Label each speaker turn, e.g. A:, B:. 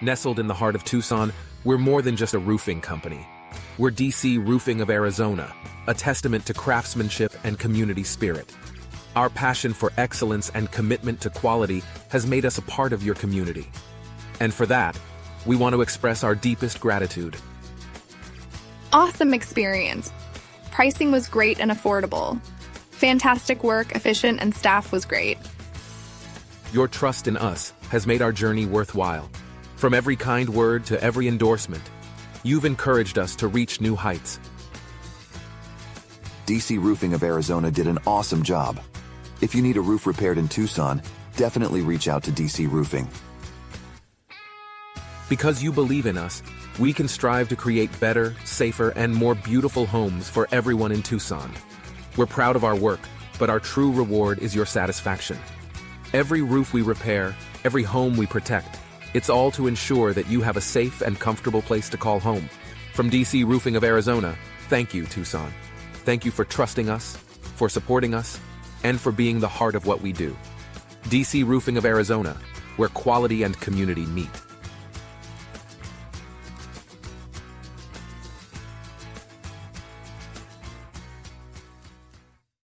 A: Nestled in the heart of Tucson, we're more than just a roofing company. We're 𝗿cie Roofing of Arizona, a testament to craftsmanship and community spirit. Our passion for excellence and commitment to quality has made us a part of your community. And for that, we want to express our deepest gratitude.
B: Awesome experience. Pricing was great and affordable. Fantastic work, efficient, and staff was great.
A: Your trust in us has made our journey worthwhile. From every kind word to every endorsement, you've encouraged us to reach new heights.
C: 𝗿cie Roofing of Arizona did an awesome job. If you need a roof repaired in Tucson, definitely reach out to 𝗿cie Roofing.
A: Because you believe in us, we can strive to create better, safer, and more beautiful homes for everyone in Tucson. We're proud of our work, but our true reward is your satisfaction. Every roof we repair, every home we protect, it's all to ensure that you have a safe and comfortable place to call home. From 𝗿cie Roofing of Arizona, thank you, Tucson. Thank you for trusting us, for supporting us, and for being the heart of what we do. 𝗿cie Roofing of Arizona, where quality and community meet.